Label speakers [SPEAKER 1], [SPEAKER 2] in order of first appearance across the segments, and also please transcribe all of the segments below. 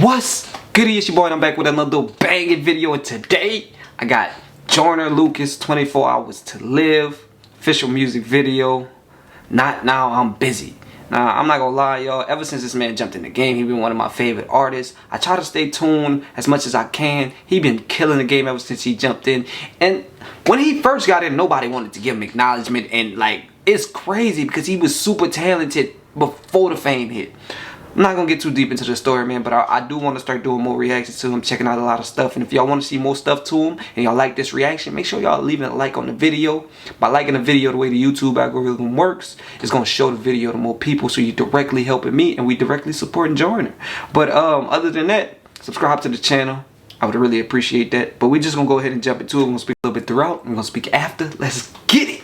[SPEAKER 1] What's goody? It's your boy and I'm back with another banging video, and today I got Joyner Lucas 24 Hours to Live official music video. Not now, I'm busy. Now I'm not gonna lie, y'all, ever since this man jumped in the game, he been one of my favorite artists. I try to stay tuned as much as I can. He been killing the game ever since he jumped in, and when he first got in, nobody wanted to give him acknowledgement, and like, it's crazy because he was super talented before the fame hit. I'm not gonna get too deep into the story, man, but I do want to start doing more reactions to him, checking out a lot of stuff. And if y'all want to see more stuff to him and y'all like this reaction, make sure y'all leaving a like on the video. By liking the video, the way the YouTube algorithm works, it's gonna show the video to more people, so you're directly helping me and we directly supporting Joyner. But other than that, subscribe to the channel. I would really appreciate that. But we're just gonna go ahead and jump into it. We're gonna speak a little bit throughout. We're gonna speak after. Let's get it.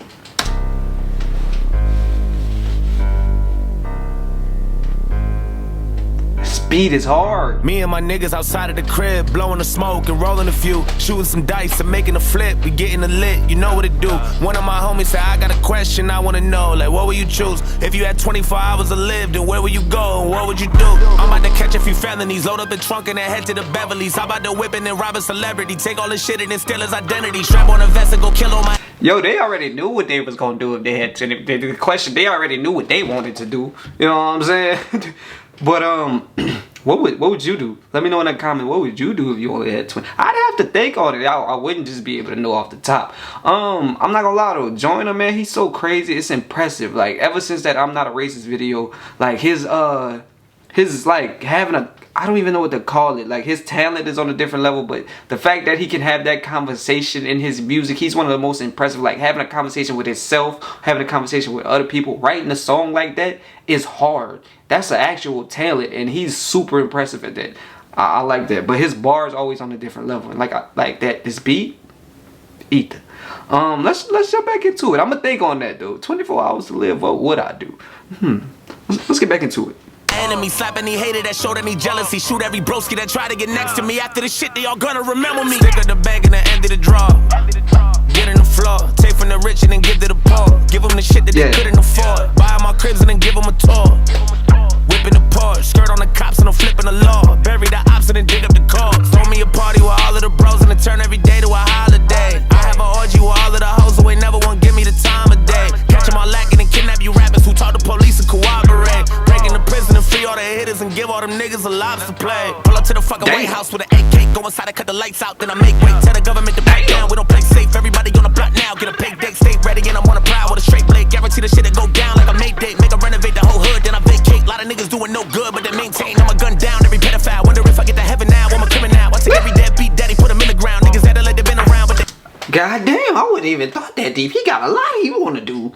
[SPEAKER 1] Speed is hard.
[SPEAKER 2] Me and my niggas outside of the crib, blowing the smoke and rolling a few, shooting some dice and making a flip. We getting a lit, you know what it do. One of my homies said, I got a question I wanna know, like what would you choose? If you had 24 hours to live, then where would you go and what would you do? I'm about to catch a few felonies, load up the trunk and then head to the Beverly's. How about the whipping and rob a celebrity, take all his shit and then steal his identity, strap on a vest and go kill on my...
[SPEAKER 1] Yo, they already knew what they was gonna do if they had to. The question, they already knew what they wanted to do. You know what I'm saying? But what would you do? Let me know in the comment. What would you do if you only had 20? I'd have to think on it. I wouldn't just be able to know off the top. I'm not gonna lie though, Joyner, man, he's so crazy. It's impressive. Like, ever since that I'm Not a Racist video, like his like having a, I don't even know what to call it. Like, his talent is on a different level, but the fact that he can have that conversation in his music, he's one of the most impressive. Like, having a conversation with himself, having a conversation with other people, writing a song like that is hard. That's an actual talent, and he's super impressive at that. I like that. But his bar is always on a different level. And like that, this beat, ether. Let's jump back into it. I'm gonna think on that though. 24 hours to live. What would I do? Let's get back into it.
[SPEAKER 2] Enemy slapping, he hated that, showed any jealousy. Shoot every broski that tried to get next to me. After the shit, they all gonna remember me. Stick at the bank and the end of the draw. Get in the floor, take from the rich and then give to the poor. Give them the shit that they couldn't afford. Buy them all cribs and then give them a tour. Whipping the Porsche, skirt on the cops and I'm flipping the law. Bury the ops and then dig up the cars. Throw me a party with all of the bros and then turn every day to a holiday. I have an orgy with all of the hoes who ain't never want to give me the time of day. Catch them all lacking and kidnap you rappers who talk to police and cooperate. Breaking the prison and free all the hitters and give all them niggas a lobster play. Pull up to the fucking White House with an AK, go inside and cut the lights out, then I make way. Tell the government to back down, we don't play safe. Everybody on the block now, get a pay date, stay ready and I'm on a prowl with a straight blade. Guarantee the shit that go down like a Mayday. Make a renovate the whole hood, then I vacate. A lot of niggas doing no good, but they maintain. I'm a gun down every pedophile. Wonder if I get to heaven now. I'm a criminal. I take every deadbeat daddy, put him in the ground. Niggas that like they been around, but they...
[SPEAKER 1] God damn, I wouldn't even thought that deep. He got a lot he wanna do.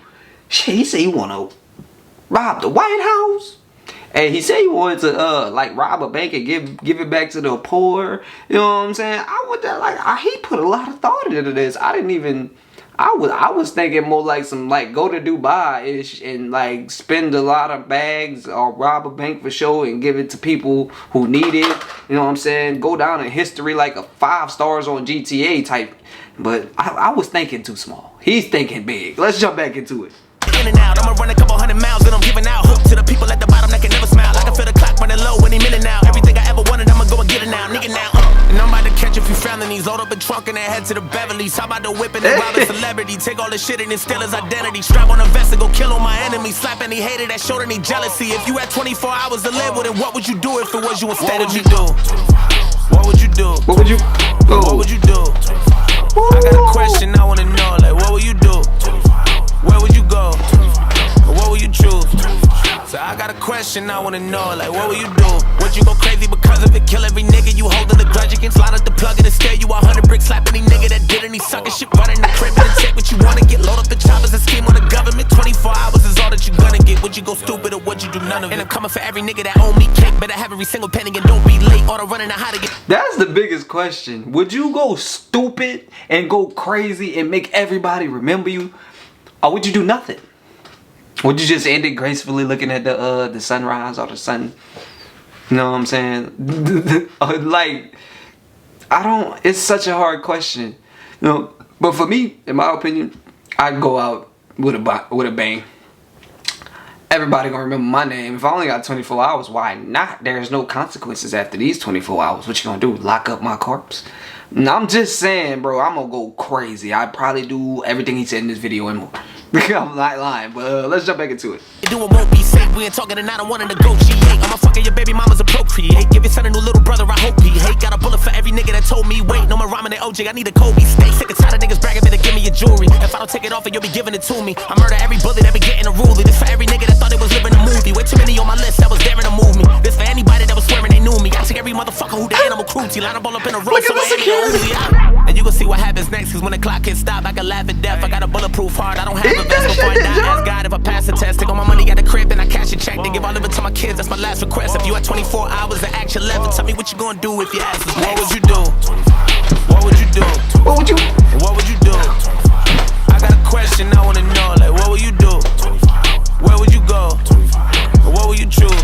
[SPEAKER 1] Shit, he said he wanna rob the White House. And he said he wanted to like rob a bank and give it back to the poor. You know what I'm saying? He put a lot of thought into this. I was thinking more like some, like, go to Dubai-ish and like spend a lot of bags or rob a bank for sure and give it to people who need it. You know what I'm saying? Go down in history like a 5 stars on GTA type. But I was thinking too small. He's thinking big. Let's jump back into it.
[SPEAKER 2] In and out, I'ma run a couple 100 miles and I'm giving out hook to the people at the bottom that can never smile. I can feel the clock running low any minute now. Everything I ever wanted, I'ma go and get it now, nigga now. And I'm about to catch a few felonies, load up a trunk and then head to the Beverly's. How about the whipping and rob a celebrity, take all the shit and then steal his identity. Strap on a vest and go kill on my enemy, slap any hater that showed any jealousy. If you had 24 hours to live with it, what would you do if it was you instead of you do? What would you do?
[SPEAKER 1] What would you do?
[SPEAKER 2] What would you do? I got a question I wanna know, like what would you do? Where would you go? Or what would you choose? So I got a question I wanna know, like what would you do? Would you go crazy because of it? Kill every nigga you holding a grudge against? Line up the plug and then scare you 100 bricks, slap any nigga that did any sucker shit, running the crib and take what you wanna get. Load up the choppers and scheme on the government. 24 hours is all that you gonna get. Would you go stupid or would you do none of it? And I'm coming for every nigga that owe me cake. Better have every single penny and don't be late. Order running out how to get.
[SPEAKER 1] That's the biggest question. Would you go stupid and go crazy and make everybody remember you? Or would you do nothing? Would you just end it gracefully looking at the sunrise or the sun? You know what I'm saying? Like, it's such a hard question. You know, but for me, in my opinion, I'd go out with a bang. everybody gonna remember my name. If I only got 24 hours, why not? There's no consequences after these 24 hours. What you gonna do? Lock up my corpse? No, I'm just saying, bro, I'm gonna go crazy. I'd probably do everything he said in this video and more. I'm not lying, but let's jump back into it.
[SPEAKER 2] Do it won't be safe. We ain't talking and I don't wanna negotiate. I'ma fucking your baby mama's appropriate. Give your son a new little brother, I hope he hate. Got a bullet for every nigga that told me wait. No more rhyming and OJ, I need a Kobe steak. Sick and tired of niggas bragging, better give me your jewelry. If I don't take it off, you'll be giving it to me. I murder every bully that be getting a ruler. This for every nigga that thought it was living a movie. Way too many on my list that was daring to move me. This for anybody that was swearing they knew me. I take every motherfucker who the animal cruelty. Line up all up in a row, so and you gon' see what happens next. Cause when the clock hits stop, I can laugh at death. I got a bulletproof heart, I don't have a vest before I die. Ask God if I pass the test. Take all my money at the crib, then I cash a check. They give all of it to my kids, that's my last request. If you had 24 hours to action left, tell me what you gonna do if you ask us. What would you do? What would you do?
[SPEAKER 1] What would you?
[SPEAKER 2] What would you do? I got a question I wanna know, like what would you do? Where would you go? What would you choose?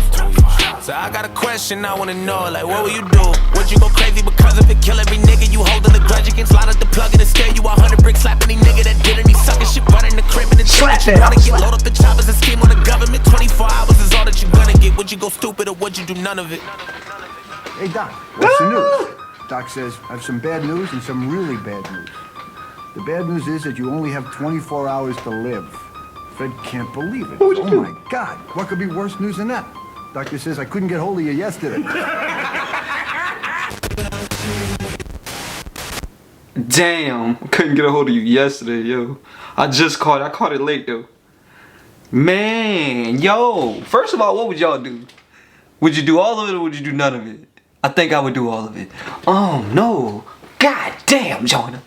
[SPEAKER 2] So I got a question I wanna know, like what would you do? Would you go crazy because of it? Kill every nigga you holding the grudge against? Slide out the plug and scare you 100 bricks. Slap any nigga that did any sucking shit, running the crib and
[SPEAKER 1] slap
[SPEAKER 2] you wanna get load up the choppers and scheme on the government. 24 hours is all that you're gonna get. Would you go stupid or would you do none of it?
[SPEAKER 3] Hey Doc, what's the news? Doc says I have some bad news and some really bad news. The bad news is that you only have 24 hours to live. Fred can't believe it. Oh my God, what could be worse news than that? Doctor says I couldn't get hold of you yesterday.
[SPEAKER 1] Damn, couldn't get a hold of you yesterday, yo. I caught it late though. Man, yo, first of all, what would y'all do? Would you do all of it or would you do none of it? I think I would do all of it. Oh no, god damn, Joyner.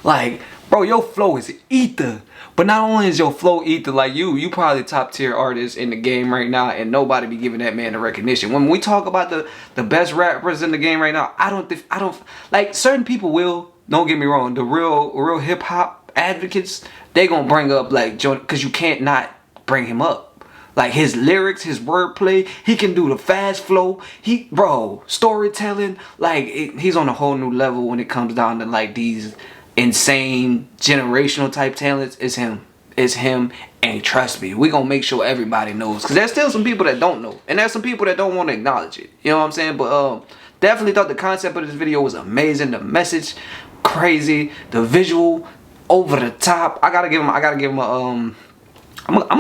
[SPEAKER 1] Like, bro, your flow is ether. But not only is your flow ether, like you probably top tier artist in the game right now, and nobody be giving that man the recognition. When we talk about the best rappers in the game right now, I don't like certain people will. Don't get me wrong, the real hip hop advocates, they gonna bring up like Joyner, cause you can't not bring him up. Like his lyrics, his wordplay, he can do the fast flow. Storytelling, like he's on a whole new level when it comes down to like these insane generational type talents. It's him, and trust me, we gonna make sure everybody knows, because there's still some people that don't know, and there's some people that don't want to acknowledge it, you know what I'm saying? But definitely thought the concept of this video was amazing, the message crazy, the visual over the top. I gotta give him I'm gonna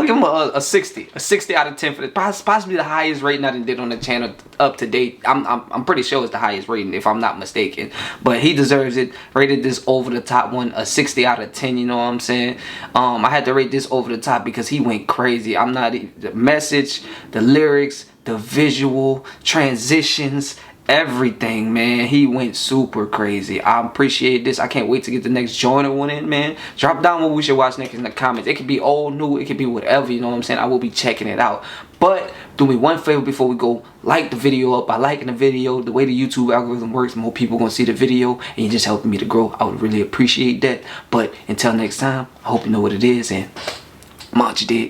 [SPEAKER 1] give him a 60 out of 10 for this. Possibly the highest rating I did on the channel up to date. I'm pretty sure it's the highest rating if I'm not mistaken. But he deserves it. Rated this over the top one a 60 out of 10. You know what I'm saying? I had to rate this over the top because he went crazy. The message, the lyrics, the visual, transitions, everything, man. He went super crazy. I appreciate this. I can't wait to get the next Joyner one in, man. Drop down what we should watch next in the comments. It could be old, new, it could be whatever, you know what I'm saying? I will be checking it out. But do me one favor before we go. Like the video up. By liking the video, the way the YouTube algorithm works, more people gonna see the video, and you're just helping me to grow. I would really appreciate that. But until next time, I hope you know what it is, and munch you did.